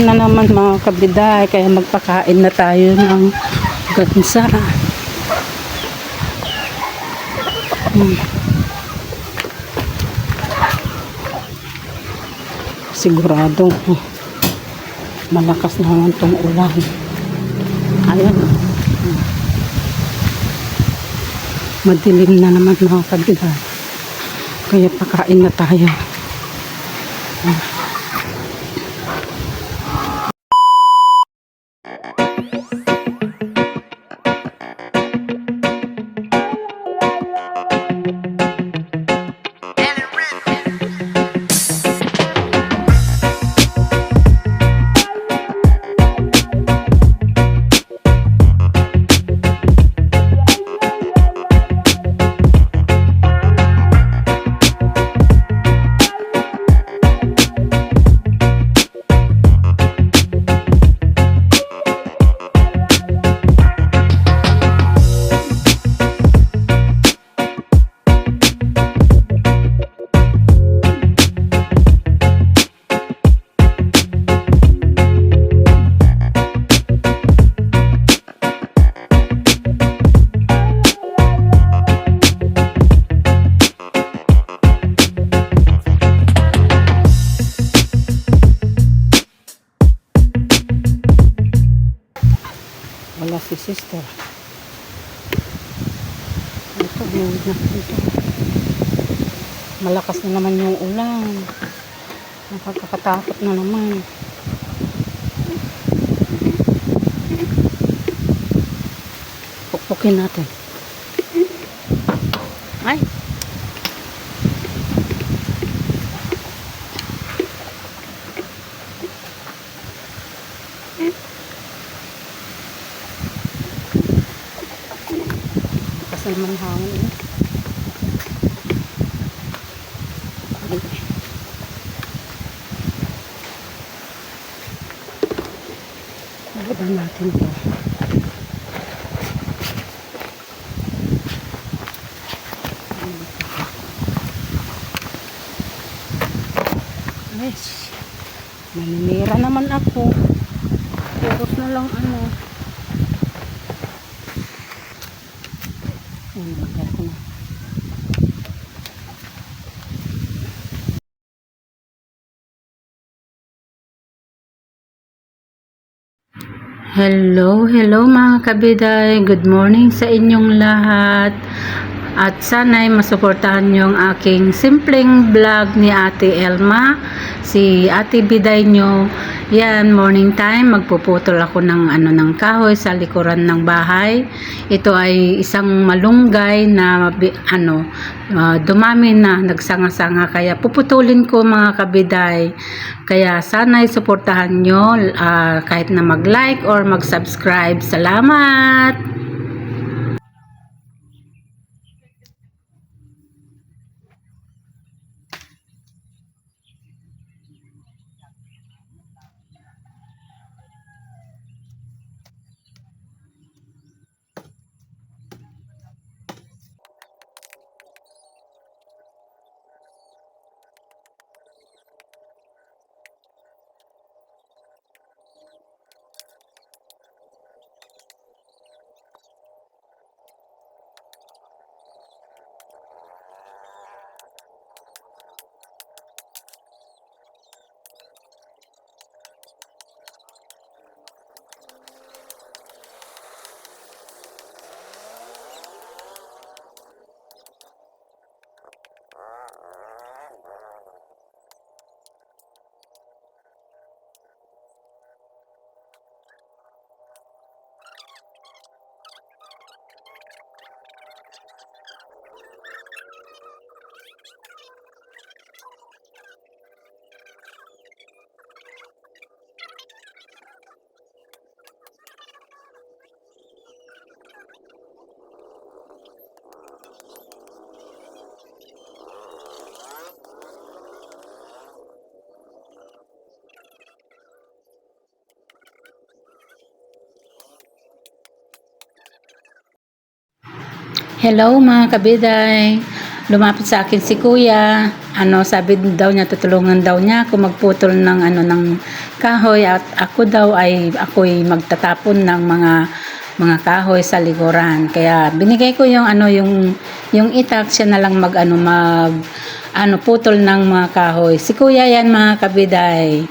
Na naman mga kabiday, kaya magpakain na tayo ng gansa. Sigurado malakas naman tong ulan. Ayan. Madilim na naman mga kabiday, kaya pakain na tayo. Wala si sister. Ito, buwid na ito. Malakas na naman yung ulan. Nakakatakot na naman. Pukpukin natin. Ay! Kasi naman hangin. Baba natin ito. Yes. Maninira naman ako. Puros na lang ano. Hello mga kabiday. Good morning sa inyong lahat. At sana'y masuportahan nyo ang aking simpleng vlog ni Ate Elma, si Ate Biday nyo. Yan, morning time, magpuputol ako ng ng kahoy sa likuran ng bahay. Ito ay isang malunggay na dumami na, nagsanga-sanga, kaya puputulin ko mga kabiday. Kaya sana'y suportahan nyo kahit na mag-like or mag-subscribe. Salamat! Hello mga kabiday. Lumapit sa akin si Kuya. Sabi daw niya, tutulungan daw niya ako magputol ng kahoy at ako'y magtatapon ng mga kahoy sa likuran. Kaya binigay ko yung yung itak, siya na lang putol ng mga kahoy. Si kuya yan mga kabiday.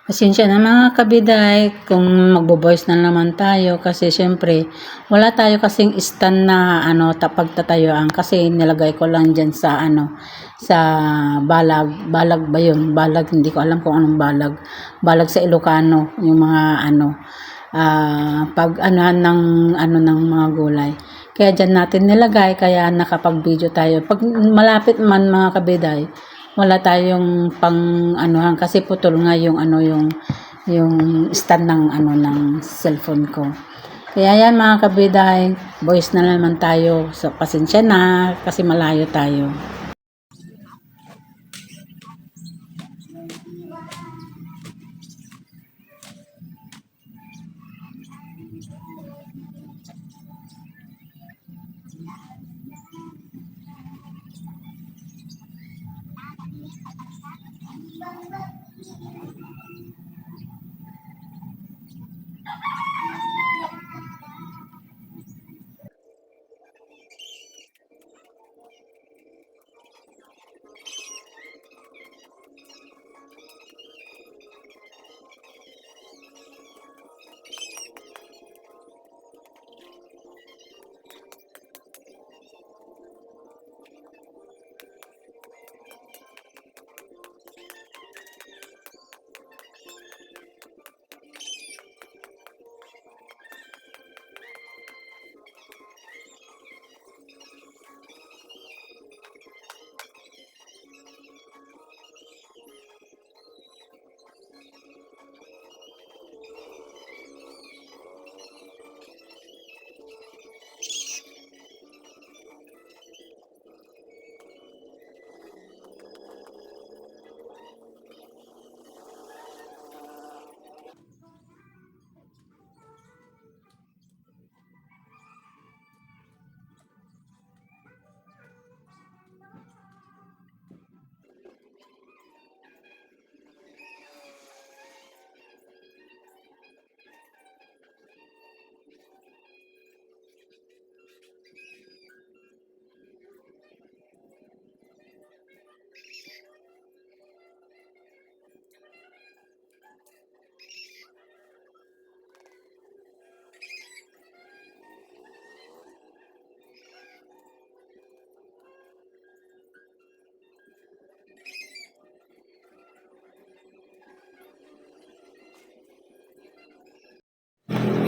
Pasensya na mga kabiday kung magbo-voice na naman tayo kasi syempre wala tayo kasing stand na pagtatayuan kasi nilagay ko lang diyan sa sa balag ba yun, balag, hindi ko alam kung anong balag sa Ilocano, yung mga pag ng mga gulay. Kaya diyan natin nilagay, kaya nakapag-video tayo. Pag malapit man mga kabiday, wala tayong kasi putol nga yung stand ng cellphone ko. Kaya yan mga kabiday, voice na naman tayo. So pasensya na kasi malayo tayo.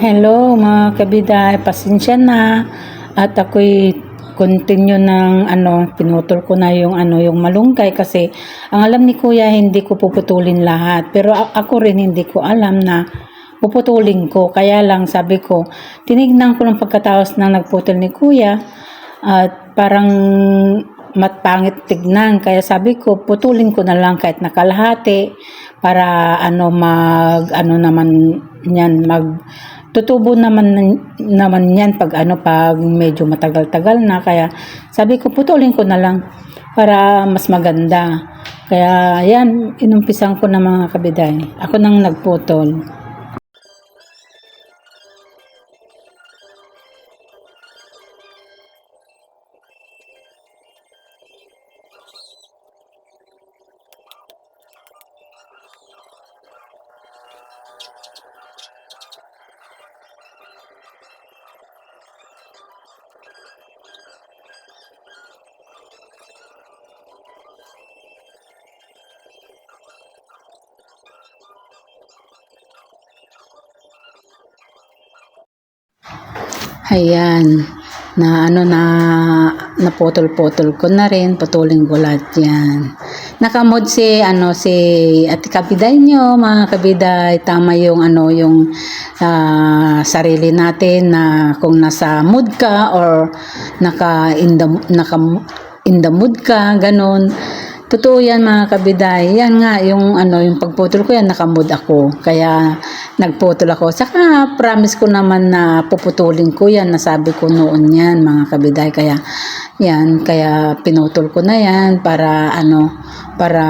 Hello mga kabiday, pasensya na at ako'y continue ng pinutol ko na yung yung malunggay kasi ang alam ni Kuya hindi ko puputulin lahat, pero ako rin hindi ko alam na puputulin ko, kaya lang sabi ko tinignan ko ng pagkatapos na nagputol ni Kuya at parang matpangit tignan, kaya sabi ko putulin ko na lang kahit nakalahati para naman yan tutubo naman yan pag medyo matagal-tagal na, kaya sabi ko putulin ko na lang para mas maganda. Kaya yan, inumpisan ko na mga kabiday. Ako nang nagputol. Ayan, naputol-putol ko na rin, putulin ko lahat yan. Nakamod si Ate Kabiday nyo, mga kabiday, tama yung sarili natin na kung nasa mood ka or naka in the mood ka, ganun. Totoo yan mga kabiday. Yan nga, yung pagputol ko yan, nakamood ako. Kaya nagputol ako. Saka promise ko naman na puputulin ko yan. Nasabi ko noon yan mga kabiday. Kaya yan, kaya pinutol ko na yan para para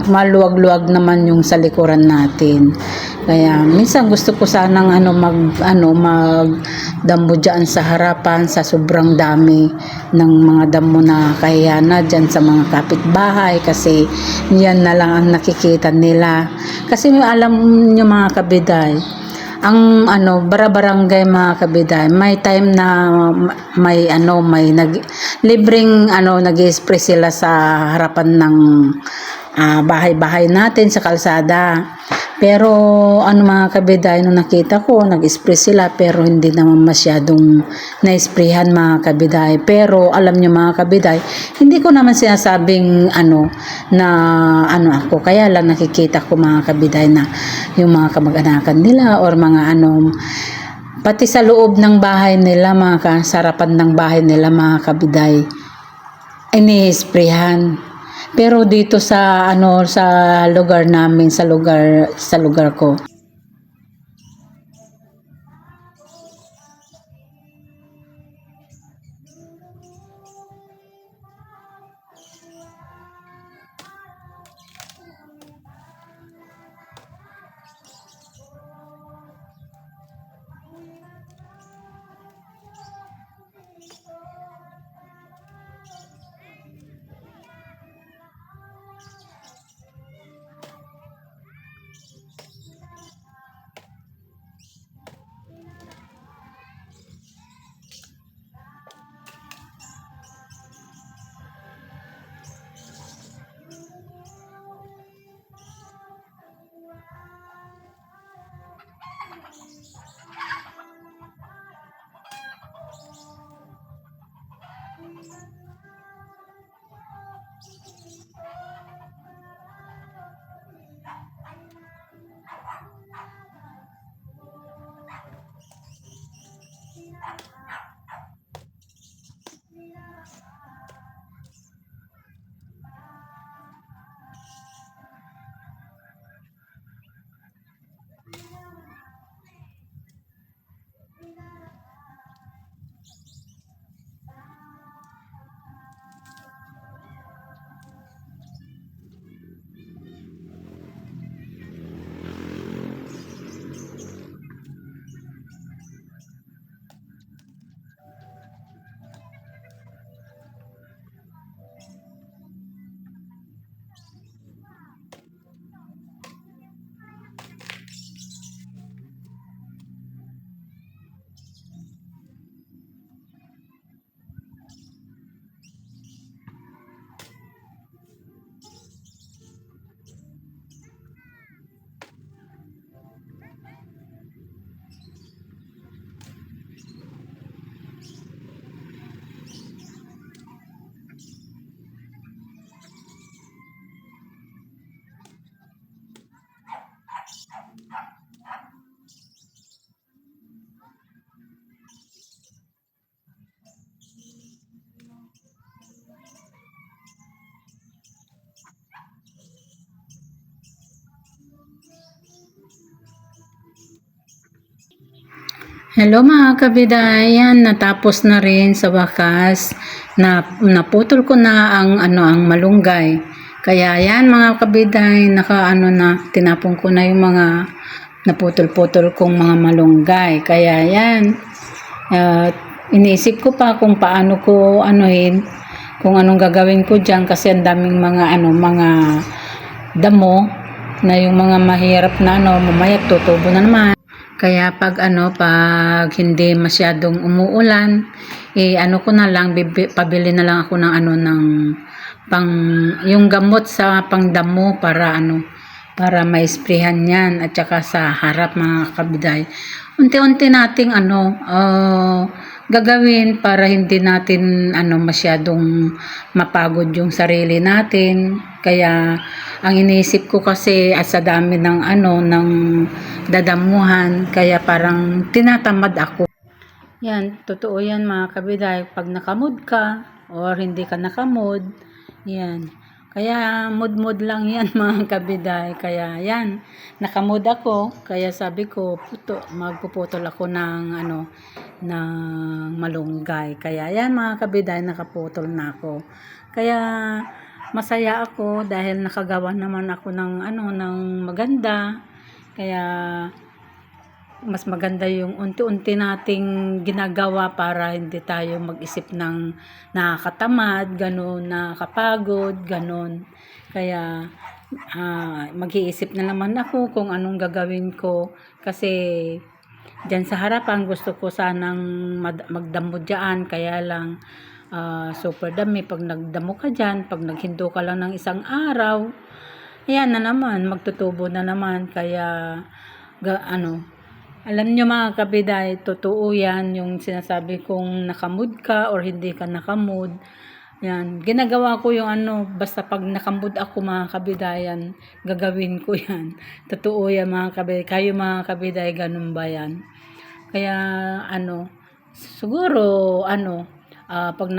maluwag-luwag naman yung sa likuran natin. Kaya minsan gusto ko sanang magdamo dyan sa harapan sa sobrang dami ng mga damo na kaya na dyan sa mga kapitbahay, kasi yan na lang ang nakikita nila. Kasi alam nyo mga kabiday, ang bara-barangay mga kabiday, may time na may libreng nag-i-spray sila sa harapan ng bahay-bahay natin sa kalsada. Pero mga kabiday, nung nakita ko nag-spray sila, pero hindi naman masyadong na-sprayhan mga kabiday. Pero alam nyo mga kabiday, hindi ko naman sinasabing ako, kaya lang nakikita ko mga kabiday na yung mga kamag-anakan nila or mga pati sa loob ng bahay nila, mga kasarapan ng bahay nila mga kabiday, ini-sprayhan. Pero dito sa sa lugar namin, sa lugar ko, Hello mga kabidayan, natapos na rin sa wakas na naputol ko na ang malunggay. Kaya yan mga kabiday, tinapon ko na yung mga naputol-putol kong mga malunggay. Kaya yan, iniisip ko pa kung paano ko kung anong gagawin ko diyan kasi ang daming mga damo na yung mga mahirap na mamaya tutubo na naman. Kaya pag hindi masyadong umuulan, ko na lang pabili na lang ako ng yung gamot sa pangdamo para ma-sprayhan 'yan at saka sa harap mga kabiday. Unti-unti nating gagawin para hindi natin masyadong mapagod yung sarili natin. Kaya ang iniisip ko kasi sa dami ng dadamuhan, kaya parang tinatamad ako. Yan, totoo yan mga kabiday. Pag nakamod ka or hindi ka nakamod, yan. Kaya mood lang yan mga kabiday. Kaya yan, nakamod ako. Kaya sabi ko, magpuputol ako ng malunggay. Kaya yan mga kabiday, nakaputol na ako. Kaya masaya ako dahil nakagawa naman ako ng maganda. Kaya mas maganda yung unti-unti nating ginagawa para hindi tayo mag-isip ng nakakatamad, ganun, nakakapagod, ganun. Kaya mag-iisip na naman ako kung anong gagawin ko kasi dyan sa harapan gusto ko sanang magdamo dyan, kaya lang super dami. Pag nagdamo ka dyan, pag naghindo ka lang ng isang araw, ayan na naman, magtutubo na naman. Kaya alam nyo mga kabiday, totoo yan yung sinasabi kong nakamod ka or hindi ka nakamod. Yan, ginagawa ko yung basta pag nakamod ako mga kabidayan, gagawin ko yan. Totoo yan mga kabiday. Kayo mga kabiday, ganun ba yan? Kaya siguro pag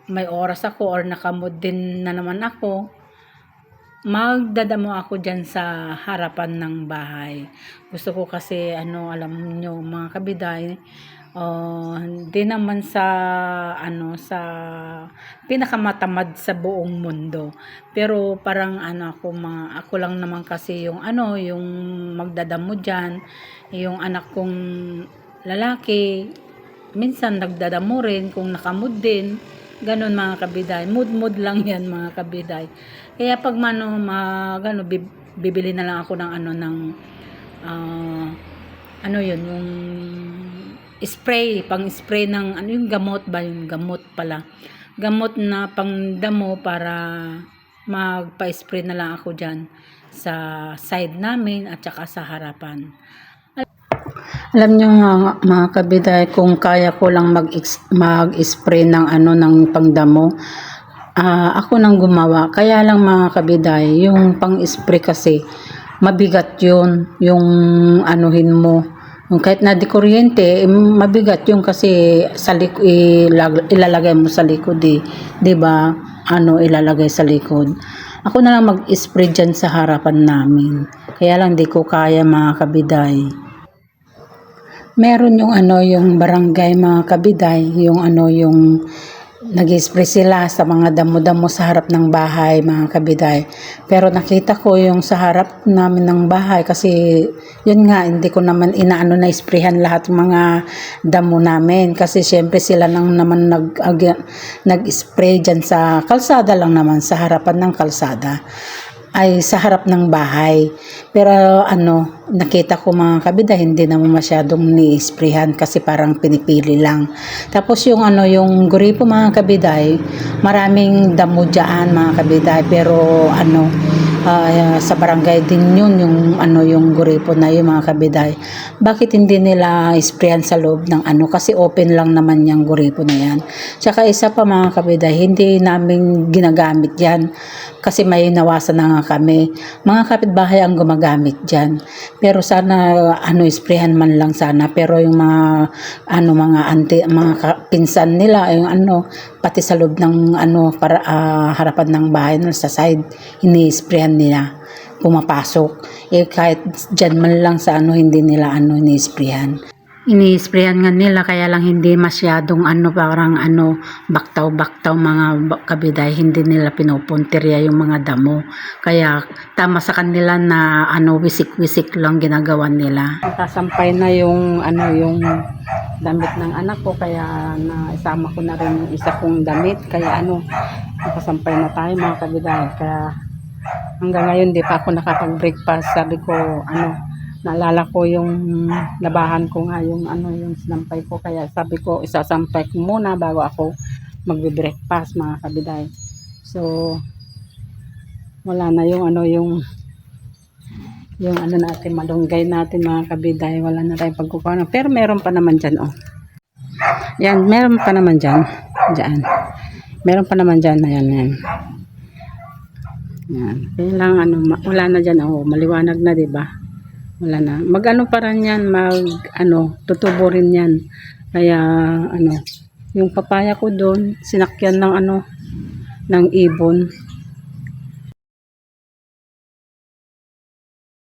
may oras ako or nakamod din na naman ako, magdadamo ako dyan sa harapan ng bahay. Gusto ko kasi alam nyo mga kabiday, hindi naman sa pinakamatamad sa buong mundo, pero parang ako lang naman kasi yung yung magdadamo dyan. Yung anak kong lalaki minsan nagdadamo rin kung nakamod din. Ganon mga kabiday, mood lang yan mga kabiday. Kaya pag bibili na lang ako ng yun, yung spray, pang-spray ng yung gamot ba, yung gamot pala. Gamot na pangdamo para magpa-spray na lang ako dyan sa side namin at saka sa harapan. Alam nyo mga kabiday, kung kaya ko lang mag-spray ng ng pangdamo, ako nang gumawa. Kaya lang mga kabiday, yung pang-spray kasi mabigat yun, yung anuhin mo. Kahit na di kuryente, mabigat yun kasi ilalagay mo sa likod di ba? Ilalagay sa likod. Ako na lang mag-spray dyan sa harapan namin. Kaya lang di ko kaya mga kabiday. Meron yung barangay mga kabiday, yung nag-spray sila sa mga damo-damo sa harap ng bahay mga kabiday. Pero nakita ko yung sa harap namin ng bahay kasi yun nga, hindi ko naman na sprayhan lahat ng mga damo namin kasi syempre sila lang naman nag-spray dyan sa kalsada lang naman, sa harapan ng kalsada ay sa harap ng bahay. Pero nakita ko mga kabiday, hindi naman masyadong ni-sprayhan kasi parang pinipili lang. Tapos yung yung gripo mga kabiday, maraming damo dyan mga kabiday, pero sa barangay din yun yung gripo na yun mga kabiday. Bakit hindi nila sprayan sa loob ng kasi open lang naman yung gripo na yan. Tsaka isa pa mga kabiday, hindi namin ginagamit yan kasi may nawasan na nga kami. Mga kapitbahay ang gumagamit dyan. Pero sana sprayan man lang sana. Pero yung mga mga pinsan nila, yung pati sa loob ng para harapan ng bahay sa side, ini-sprayan nila pumapasok. Kahit dyan man lang sa hindi nila ni-sprayan. ini-sprayan nga nila, kaya lang hindi masyadong parang baktaw-baktaw mga kabiday, hindi nila pinupuntirya yung mga damo, kaya tama sa kanila na wisik-wisik lang ginagawa nila. Kasampay na yung yung damit ng anak ko, kaya naisama ko na rin yung isa kong damit, kaya nakasampay na tayo mga kabiday. Kaya hanggang ngayon di pa ako nakapag-breakfast. Sabi ko naalala ko yung labahan ko nga yung yung sinampay ko, kaya sabi ko isasampay ko muna bago ako magbe-breakfast mga kabiday. So wala na yung yung natin, malunggay natin mga kabiday, wala na tayong pagkukuha, pero meron pa naman dyan yan, meron pa naman dyan meron pa naman dyan, yan. Kaya lang wala na dyan, maliwanag na, diba? Wala na, pa rin yan, tutubo rin yan. Kaya yung papaya ko doon sinakyan ng ng ibon,